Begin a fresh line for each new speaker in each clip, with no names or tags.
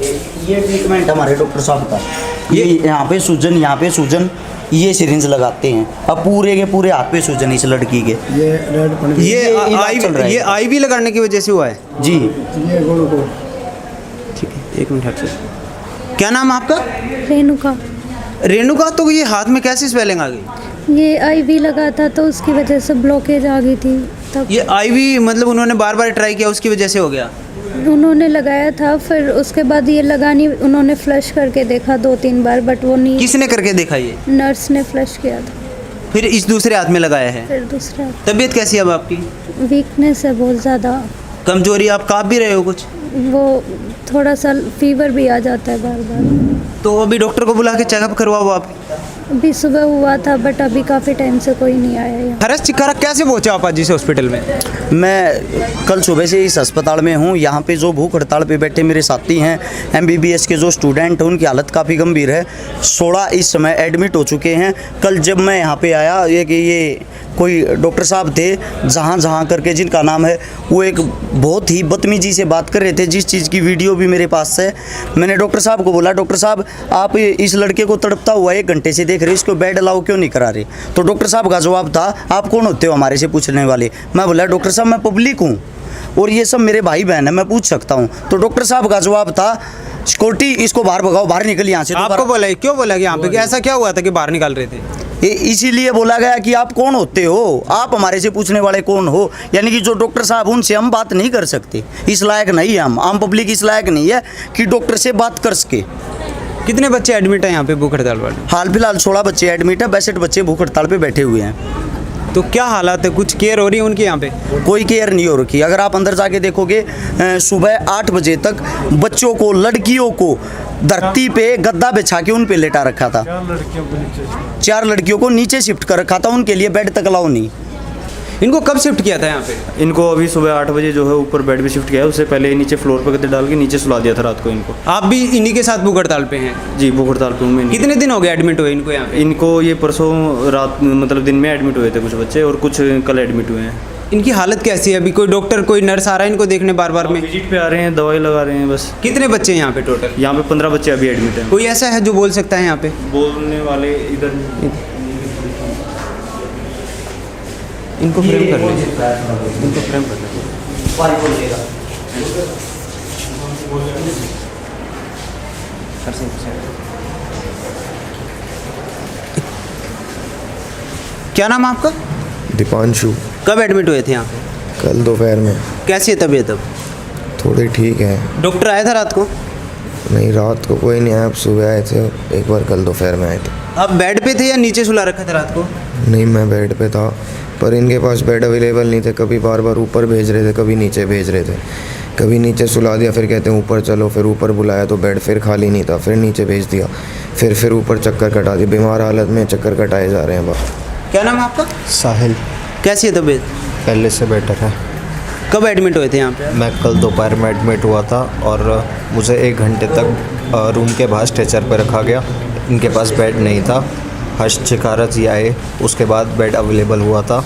ये ट्रीटमेंट हमारे डॉक्टर साहब का। ये यहाँ पे सूजन, ये सिरिंज लगाते हैं। अब पूरे के पूरे हाथ पे सूजन इस लड़की के।
ये आईवी लगाने की वजह से हुआ है
जी।
ठीक है, 1 मिनट हट से। क्या नाम आपका?
रेणुका।
रेणुका, तो ये हाथ में कैसी स्वेलिंग आ गई?
ये आईवी लगा था तो उसकी वजह से ब्लॉकेज आ गई थी तब।
ये आईवी मतलब उन्होंने बार बार ट्राई किया, उसकी वजह से हो गया?
उन्होंने लगाया था, फिर उसके बाद ये लगानी, उन्होंने फ्लश करके देखा 2-3 बार, बट वो नहीं।
किसने करके देखा? ये
नर्स ने फ्लश किया था।
फिर इस दूसरे हाथ में लगाया है।
फिर दूसरा।
तबीयत कैसी है अब आपकी?
वीकनेस है बहुत ज़्यादा।
कमजोरी, आप काँप भी रहे हो कुछ?
वो थोड़ा सा फीवर भी आ जाता है बार बार।
तो अभी डॉक्टर को बुला के चेकअप करवाओ आप।
अभी सुबह हुआ था, बट अभी काफ़ी टाइम से कोई नहीं आया यहाँ।
हरस चिकारा कैसे पहुंचे आप आज इस हॉस्पिटल में?
मैं कल सुबह से इस अस्पताल में हूँ। यहाँ पे जो भूख हड़ताल पे बैठे मेरे साथी हैं, MBBS के जो स्टूडेंट हैं, उनकी हालत काफ़ी गंभीर है। 16 इस समय एडमिट हो चुके हैं। कल जब मैं यहाँ पे आया, ये कोई डॉक्टर साहब थे जहाँ करके, जिनका नाम है, वो एक बहुत ही बदतमीजी से बात कर रहे थे, जिस चीज़ की वीडियो भी मेरे पास है। मैंने डॉक्टर साहब को बोला, डॉक्टर साहब आप इस लड़के को तड़पता हुआ 1 घंटे से देख रहे, इसको बेड अलाउ क्यों नहीं करा रहे? तो डॉक्टर साहब का जवाब था, आप कौन होते हो हमारे से पूछने वाले? मैं बोला, डॉक्टर साहब मैं पब्लिक हूँ और ये सब मेरे भाई बहन है, मैं पूछ सकता हूँ। तो डॉक्टर साहब का जवाब था, सिक्योरिटी इसको बाहर भगाओ, बाहर निकल यहाँ से।
आपको बोला, क्यों बोला कि यहाँ पे, कि ऐसा क्या हुआ था कि बाहर निकाल रहे थे?
इसीलिए बोला गया कि आप कौन होते हो, आप हमारे से पूछने वाले कौन हो? यानी कि जो डॉक्टर साहब, उनसे हम बात नहीं कर सकते, इस लायक नहीं है हम आम पब्लिक इस लायक नहीं है कि डॉक्टर से बात कर सके।
कितने बच्चे एडमिट हैं यहाँ पे भूख हड़ताल वाले?
हाल फिलहाल 16 बच्चे एडमिट है, 62 बच्चे भूख हड़ताल पे बैठे हुए हैं।
तो क्या हालात है, कुछ केयर हो रही है उनकी यहाँ पे?
कोई केयर नहीं हो रखी। अगर आप अंदर जाके देखोगे, सुबह 8 बजे तक बच्चों को, लड़कियों को धरती पे गद्दा बिछा के उन पे लेटा रखा था। 4 लड़कियों को नीचे शिफ्ट कर रखा था, उनके लिए बेड तक अलाउ नहीं।
इनको कब शिफ्ट किया था यहाँ पे?
इनको अभी सुबह 8 बजे जो है ऊपर बेड पे शिफ्ट किया है। उससे पहले नीचे फ्लोर पर गद्दे डाल के नीचे सुला दिया था रात को इनको।
आप भी इन्हीं के साथ भूख हड़ताल पे हैं?
जी, भूख हड़ताल पे हूँ मैं।
कितने दिन हो गए एडमिट हुए इनको यहाँ पे?
इनको ये परसों रात मतलब दिन में एडमिट हुए थे कुछ बच्चे, और कुछ कल एडमिट हुए हैं।
इनकी हालत कैसी है अभी? कोई डॉक्टर, कोई नर्स आ रहा है इनको देखने बार बार में?
विजिट पे आ रहे हैं, दवाई लगा रहे हैं बस।
कितने बच्चे हैं यहाँ पे टोटल?
यहाँ पे 15 बच्चे अभी एडमिट हैं।
कोई ऐसा है जो बोल सकता है यहाँ पे?
बोलने वाले इधर
इनको फ्रेम कर लीजिए, इनको फ्रेम कर लीजिए। क्या नाम है आपका?
दीपांशु।
कब एडमिट हुए थे यहाँ पे?
कल दोपहर में।
कैसी है तबीयत अब?
थोड़ी ठीक है।
डॉक्टर आया था रात को?
नहीं, रात को कोई नहीं आया, अब सुबह आए थे एक बार, कल दोपहर में आए थे।
आप बेड पे थे या नीचे सुला रखा था रात को?
नहीं, मैं बेड पे था, पर इनके पास बेड अवेलेबल नहीं थे। कभी बार बार ऊपर भेज रहे थे, कभी नीचे भेज रहे थे। कभी नीचे सुला दिया, फिर कहते हैं ऊपर चलो, फिर ऊपर बुलाया तो बेड फिर खाली नहीं था, फिर नीचे भेज दिया, फिर ऊपर चक्कर कटा दिया। बीमार हालत में चक्कर कटाए जा रहे हैं बाहर।
क्या नाम है आपका?
साहिल।
कैसी है तबीयत?
पहले से बेटर है।
कब एडमिट हुए थे यहाँ पे?
मैं कल दोपहर में एडमिट हुआ था और मुझे 1 घंटे तक रूम के बाहर स्ट्रेचर पर रखा गया। इनके पास बेड नहीं था। हर्ष चिकारा जी आए, उसके बाद बेड अवेलेबल हुआ था।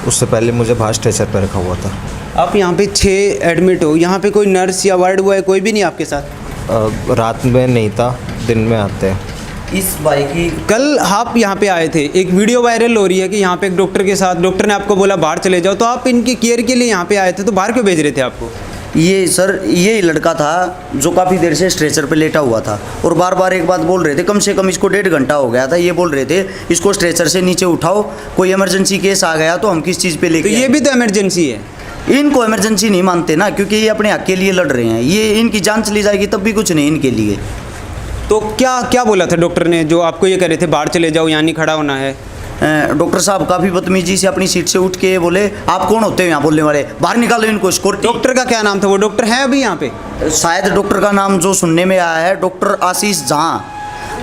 उससे पहले मुझे बाहर स्ट्रेचर पर रखा हुआ था।
आप यहाँ पे 6 एडमिट हो, यहाँ पे कोई नर्स या वार्ड बॉय कोई भी नहीं आपके साथ?
रात में नहीं था, दिन में आते हैं।
इस भाई की
कल आप यहाँ पे आए थे, एक वीडियो वायरल हो रही है कि यहाँ पे एक डॉक्टर के साथ, डॉक्टर ने आपको बोला बाहर चले जाओ, तो आप इनकी केयर के लिए यहाँ पे आए थे, तो बाहर क्यों भेज रहे थे आपको?
ये सर, ये लड़का था जो काफ़ी देर से स्ट्रेचर पे लेटा हुआ था और बार बार एक बात बोल रहे थे। कम से कम इसको 1.5 घंटा हो गया था, ये बोल रहे थे इसको स्ट्रेचर से नीचे उठाओ, कोई इमरजेंसी केस आ गया तो हम किस चीज़ पे लेके
तो ये भी तो इमरजेंसी है।
इनको इमरजेंसी नहीं मानते ना, क्योंकि ये अपने हक के लिए लड़ रहे हैं। ये इनकी जान चली जाएगी तब भी कुछ नहीं इनके लिए।
तो क्या बोला था डॉक्टर ने जो आपको ये कह रहे थे बाहर चले जाओ, यहाँ नहीं खड़ा होना है?
डॉक्टर साहब काफ़ी बदतमीजी से अपनी सीट से उठ के बोले, आप कौन होते हो यहाँ बोलने वाले, बाहर निकालो इनको। सिक्योरिटी।
डॉक्टर का क्या नाम था? वो डॉक्टर है अभी यहाँ पे?
शायद डॉक्टर का नाम जो सुनने में आया है डॉक्टर आशीष झा।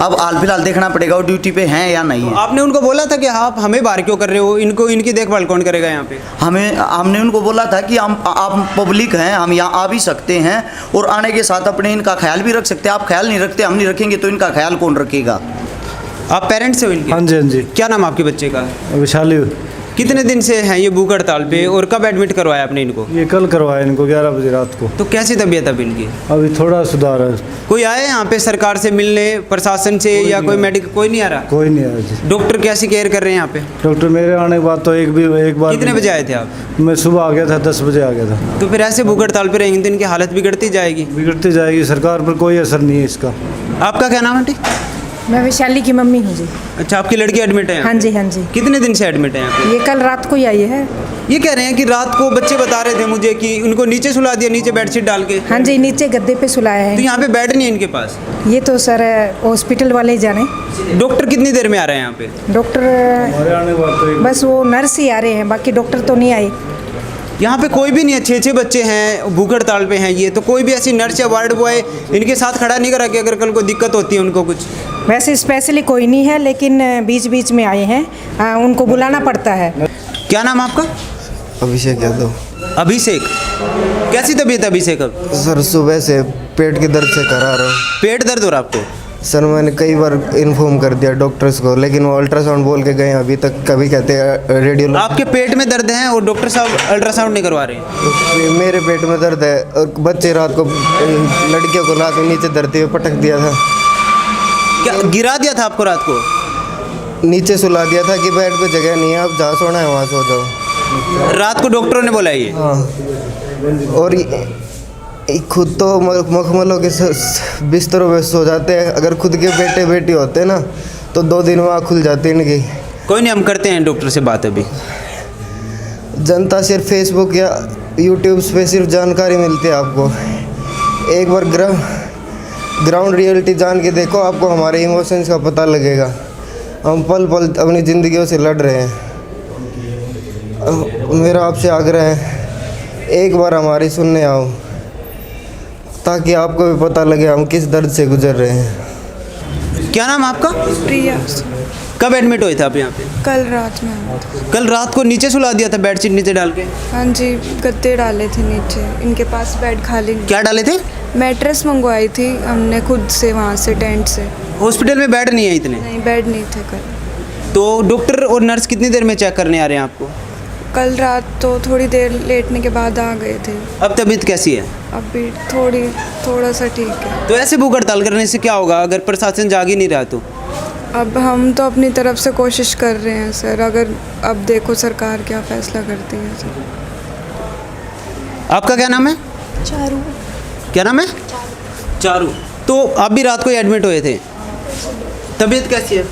अब हाल फिलहाल देखना पड़ेगा वो ड्यूटी पे हैं या नहीं है।
आपने उनको बोला था कि आप हमें बाहर क्यों कर रहे हो, इनको इनकी देखभाल कौन करेगा यहाँ पे?
हमने उनको बोला था कि आप पब्लिक हैं, हम यहाँ आ भी सकते हैं और आने के साथ अपने इनका ख्याल भी रख सकते हैं। आप ख्याल नहीं रखते, हम नहीं रखेंगे तो इनका ख्याल कौन रखेगा?
आप पेरेंट्स हो इनके?
हाँ जी, हाँ जी।
क्या नाम आपके बच्चे का?
विशाली।
कितने दिन से हैं ये भूख हड़ताल पे और कब एडमिट करवाया आपने इनको?
ये कल करवाया इनको 11 बजे रात को।
तो कैसी तबीयत अब इनकी?
अभी थोड़ा सुधार है।
कोई आया यहाँ पे सरकार से मिलने, प्रशासन से या कोई मेडिकल, कोई नहीं आ रहा?
कोई नहीं आया जी।
डॉक्टर कैसी केयर कर रहे हैं यहाँ पे?
डॉक्टर मेरे आने के बाद तो एक बार
कितने बजे आए थे आप?
मैं सुबह आ गया था, 10 बजे आ गया था।
तो फिर ऐसे भूख हड़ताल पे रहेंगे तो इनकी हालत बिगड़ती जाएगी।
बिगड़ती जाएगी, सरकार पर कोई असर नहीं है इसका।
आपका क्या नाम है आंटी?
मैं वैशाली की मम्मी हूँ जी।
अच्छा, आपकी लड़की एडमिट है यहाँ
हाँ
पे?
जी हाँ जी।
कितने दिन से एडमिट है यहाँ पे?
ये कल रात को ही आई है।
ये कह रहे हैं कि रात को बच्चे बता रहे थे मुझे कि उनको नीचे सुला दिया, नीचे बेडशीट डाल के।
हाँ जी, नीचे गद्दे पे सुलाया
तो
है।
यहाँ पे बेड नहीं है इनके पास।
ये तो सर हॉस्पिटल वाले ही जाने।
डॉक्टर कितनी देर में आ रहे हैं यहाँ पे?
डॉक्टर
हमारे आने के बाद तो
बस वो नर्स ही आ रहे हैं, बाकी डॉक्टर तो नहीं आए।
यहाँ पे कोई भी नहीं है, 6 बच्चे हैं, भूख हड़ताल पे हैं ये, तो कोई भी ऐसी नर्स या वार्ड बॉय इनके साथ खड़ा नहीं करा कि अगर कल को दिक्कत होती है उनको कुछ?
वैसे स्पेशली कोई नहीं है, लेकिन बीच बीच में आए हैं, उनको बुलाना पड़ता है।
क्या नाम आपका?
अभिषेक यादव।
अभिषेक, कैसी तबीयत है अभिषेक अब?
सर सुबह से पेट के दर्द से करा रहा हूँ।
पेट दर्द हो रहा आपको?
सर मैंने कई बार इन्फॉर्म कर दिया डॉक्टर्स को, लेकिन वो अल्ट्रासाउंड बोल के गए, अभी तक कभी कहते हैं रेडियो।
आपके पेट में दर्द है और डॉक्टर साहब अल्ट्रासाउंड नहीं करवा रहे?
मेरे पेट में दर्द है और बच्चे रात को लड़कियों को रात में नीचे धरती पे पटक दिया था।
क्या गिरा दिया था आपको रात को?
नीचे सुला दिया था कि बेड पे जगह नहीं है, आप जहाँ सोना है वहाँ सो जाओ।
रात को डॉक्टरों ने बोला ये?
हाँ, और खुद तो मखमलों के बिस्तरों पे सो जाते हैं। अगर खुद के बेटे बेटी होते ना तो 2 दिन में आँख खुल जाती इनकी।
कोई नहीं, हम करते हैं डॉक्टर से बात अभी।
जनता सिर्फ फेसबुक या यूट्यूब पे सिर्फ जानकारी मिलती है आपको। एक बार ग्राउंड रियलिटी जान के देखो, आपको हमारे इमोशंस का पता लगेगा। हम पल पल अपनी ज़िंदगियों से लड़ रहे हैं। मेरा आपसे आग्रह है, एक बार हमारी सुनने आओ ताकि आपको भी पता लगे हम किस दर्द से गुजर रहे हैं।
क्या नाम आपका?
प्रिया।
कब एडमिट हुए थे आप यहाँ पे?
कल रात में।
कल रात को नीचे सुला दिया था, बेडशीट नीचे डाल के?
हाँ जी, गद्दे डाले थे नीचे, इनके पास बेड खाली नहीं।
क्या डाले थे?
मैट्रेस मंगवाई थी हमने खुद से, वहाँ से टेंट से।
हॉस्पिटल में बेड नहीं है इतने?
नहीं, बेड नहीं थे कल।
तो डॉक्टर और नर्स कितनी देर में चेक करने आ रहे हैं आपको?
कल रात तो थोड़ी देर लेटने के बाद आ गए थे।
अब तबीयत कैसी है?
अभी थोड़ा सा ठीक है।
तो ऐसे भूख हड़ताल करने से क्या होगा अगर प्रशासन जाग ही नहीं रहा तो?
अब हम तो अपनी तरफ से कोशिश कर रहे हैं सर, अगर अब देखो सरकार क्या फैसला करती है सर।
आपका क्या नाम है?
चारू।
क्या नाम है? चारू। तो आप भी रात को एडमिट हुए थे, तबीयत कैसी है?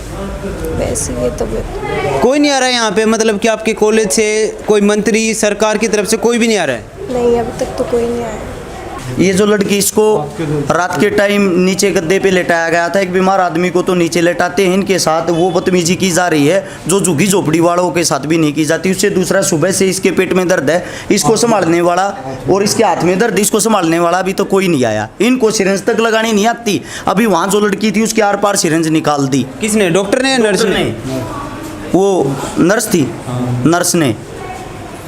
वैसे ये तबीयत
कोई नहीं आ रहा है यहाँ पे? मतलब कि आपके कॉलेज से कोई मंत्री, सरकार की तरफ से कोई भी नहीं आ रहा है?
नहीं, अभी तक तो कोई नहीं आया।
ये जो लड़की, इसको रात के टाइम नीचे गद्दे पे लेटाया गया था। एक बीमार आदमी को तो नीचे लेटाते हैं, इनके साथ वो बदतमीजी की जा रही है जो झुग्गी झोपड़ी वालों के साथ भी नहीं की जाती। उससे दूसरा, सुबह से इसके पेट में दर्द है, इसको संभालने वाला, और इसके हाथ में दर्द, इसको संभालने वाला भी तो कोई नहीं आया। इनको सिरिंज तक लगानी नहीं आती। अभी वहाँ जो लड़की थी उसके आर पार सिरिंज निकाल दी।
किसने? डॉक्टर ने या नर्स ने?
वो नर्स थी, नर्स ने।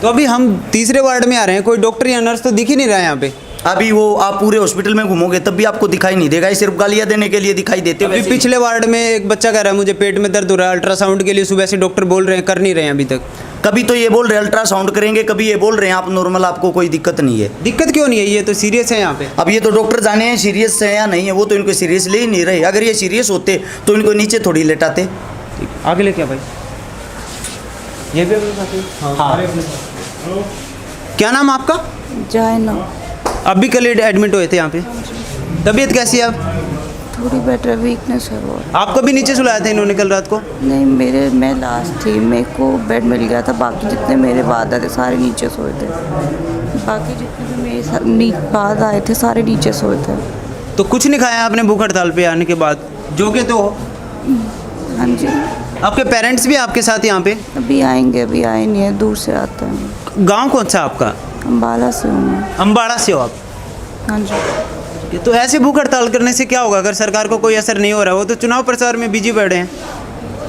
तो अभी हम तीसरे वार्ड में आ रहे हैं, कोई डॉक्टर या नर्स तो दिख ही नहीं रहा है यहाँ पे।
अभी वो आप पूरे हॉस्पिटल में घूमोगे तब भी आपको दिखाई नहीं देगा, ये सिर्फ गालियाँ देने के लिए दिखाई देते हैं।
अभी पिछले वार्ड में एक बच्चा कह रहा है मुझे पेट में दर्द हो रहा है, अल्ट्रासाउंड के लिए सुबह से डॉक्टर बोल रहे हैं, कर नहीं रहे हैं अभी तक।
कभी तो ये बोल रहे हैं अल्ट्रासाउंड करेंगे, कभी ये बोल रहे हैं आप नॉर्मल, आपको कोई दिक्कत नहीं है।
दिक्कत क्यों नहीं है? ये तो सीरियस है यहाँ पे।
अब ये तो डॉक्टर जाने हैं सीरियस है या नहीं है, वो तो इनको सीरियस ले ही नहीं रहे। अगर ये सीरियस होते तो इनको नीचे थोड़ी लेटाते।
आगे ले क्या भाई? ये भी हाँ। क्या नाम आपका?
जायना।
अभी कल एडमिट हुए थे यहाँ पे, तबीयत कैसी है अब?
थोड़ी बेटर, वीकनेस है वो।
आपको भी नीचे सुलाया था इन्होंने कल रात को?
नहीं, मैं लास्ट थी, मेरे को बेड मिल गया था। बाकी जितने मेरे बाद आए थे सारे नीचे सोए थे। बाकी जितने भी मेरे बाद आए थे सारे नीचे सोए थे।
तो कुछ नहीं खाया आपने भूख हड़ताल पे आने के बाद? जो के तो
हाँ जी।
आपके पेरेंट्स भी आपके साथ यहाँ पे?
अभी आएंगे, अभी आए नहीं है, दूर से आते हैं।
गांव कौन सा आपका?
अम्बाला से हूँ मैं।
अम्बाड़ा से हो आप?
हाँ जी।
तो ऐसे भूख हड़ताल करने से क्या होगा अगर सरकार को कोई असर नहीं हो रहा? वो तो चुनाव प्रचार में बिजी बैठे हैं।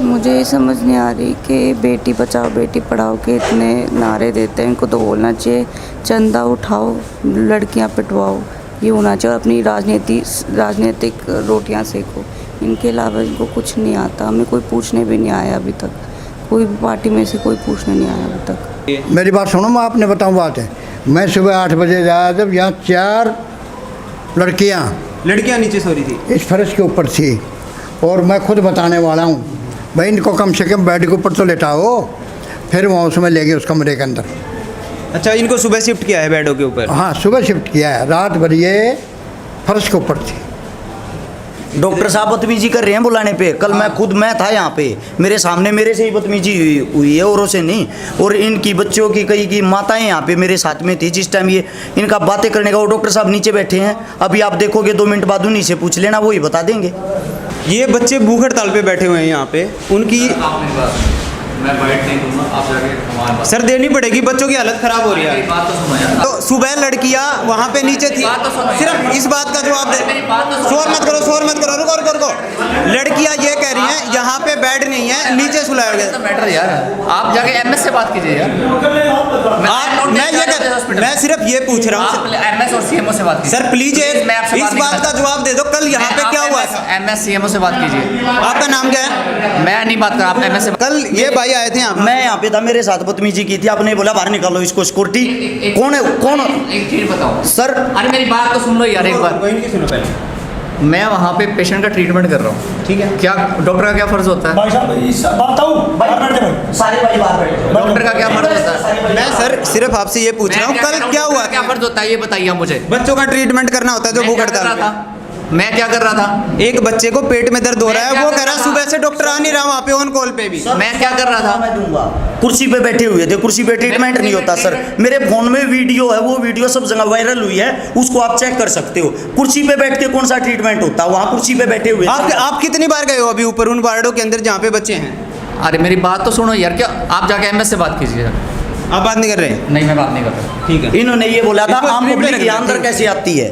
मुझे ये समझ नहीं आ रही कि बेटी बचाओ बेटी पढ़ाओ के इतने नारे देते हैं, इनको तो बोलना चाहिए चंदा उठाओ, लड़कियां पिटवाओ, ये होना चाहिए। अपनी राजनीतिक रोटियां सेको, इनके अलावा इनको कुछ नहीं आता। हमें कोई पूछने भी नहीं आया अभी तक, कोई भी पार्टी में से कोई पूछने नहीं आया अभी तक।
मेरी बात सुनो, मैं आपने बताऊँ बात है। मैं सुबह 8 बजे आया जब यहाँ 4 लड़कियाँ
नीचे सो रही थी,
इस फर्श के ऊपर थी, और मैं खुद बताने वाला हूँ भाई इनको कम से कम बेड के ऊपर तो लेटाओ। फिर वहाँ उसमें ले गए उस कमरे के अंदर।
अच्छा, इनको सुबह शिफ्ट किया है बेडों के ऊपर?
हाँ, सुबह शिफ्ट किया है, रात भर ये फर्श के ऊपर थी।
डॉक्टर साहब बदतमीजी कर रहे हैं बुलाने पे। कल मैं था यहाँ पे, मेरे सामने मेरे से ही बदतमीजी हुई है, औरों से नहीं। और इनकी बच्चों की कई की माताएं यहाँ पे मेरे साथ में थी जिस टाइम ये इनका बातें करने का। वो डॉक्टर साहब नीचे बैठे हैं, अभी आप देखोगे 2 मिनट बाद उन्हीं से पूछ लेना, वो ही बता देंगे।
ये बच्चे भूख हड़ताल पे बैठे हुए हैं यहाँ पे, उनकी
मैं बाइट नहीं दूंगा, आप जाके हमारे पास।
सर देनी पड़ेगी, बच्चों की हालत खराब हो रही है।
बात तो सुनो यार।
तो सुबह लड़कियां वहाँ पे नीचे थी, सिर्फ इस बात का जवाब दे। शोर मत करो, रुको। लड़कियां ये कह रही हैं यहाँ पे बेड नहीं है, नीचे सुलाया गया।
मैटर यार, आप जाके एमएस से बात कीजिए यार।
मैं सिर्फ ये पूछ रहा हूँ,
एमएस और सीएमओ से बात कीजिए।
सर प्लीज इस बात का जवाब दे दो, कल यहाँ पे क्या हुआ था?
एमएस सीएमओ से बात कीजिए।
आपका नाम क्या है?
मैं नहीं बात कर, आप एमएस से।
कल ये भाई आए थे यहाँ,
मैं यहाँ पे था, मेरे साथ बदतमीजी की थी, आपने बोला बाहर निकालो इसको। सिक्योरिटी कौन है? कौन?
एक चीज बताओ
सर,
अरे मेरी बात तो सुन लो यार एक बार। मैं वहाँ पे पेशेंट का ट्रीटमेंट कर रहा हूँ, ठीक है? क्या डॉक्टर का क्या फर्ज होता है? डॉक्टर का क्या फर्ज होता है?
मैं सर सिर्फ आपसे ये पूछ रहा हूँ, कल क्या हुआ?
क्या फर्ज होता है ये बताइए मुझे।
बच्चों का ट्रीटमेंट करना होता है जो भूख हड़ताल पे।
मैं क्या कर रहा था?
एक बच्चे को पेट में दर्द हो रहा है, वो कह रहा है सुबह से डॉक्टर आ नहीं रहा वहाँ पे ऑन कॉल पे भी।
मैं क्या कर रहा था?
मैं दूंगा। कुर्सी पे बैठे हुए थे, कुर्सी पे ट्रीटमेंट नहीं होता सर। मेरे फोन में वीडियो है, वो वीडियो सब जगह वायरल हुई है, उसको आप चेक कर सकते हो। कुर्सी पे बैठ के कौन सा ट्रीटमेंट होता है? वहाँ कुर्सी पे बैठे हुए।
आप कितनी बार गए हो अभी ऊपर उन वार्डों के अंदर जहाँ पे बच्चे हैं?
अरे मेरी बात तो सुनो यार, क्या आप जाके एमएस से बात कीजिए।
आप बात नहीं कर रहे?
नहीं, मैं बात नहीं कर रहा।
ठीक है।
इन्होंने ये बोला था
इसको
आम
स्क्रीन पे
पब्लिक
रख
यहाँ
दो।
अंदर कैसे आती है?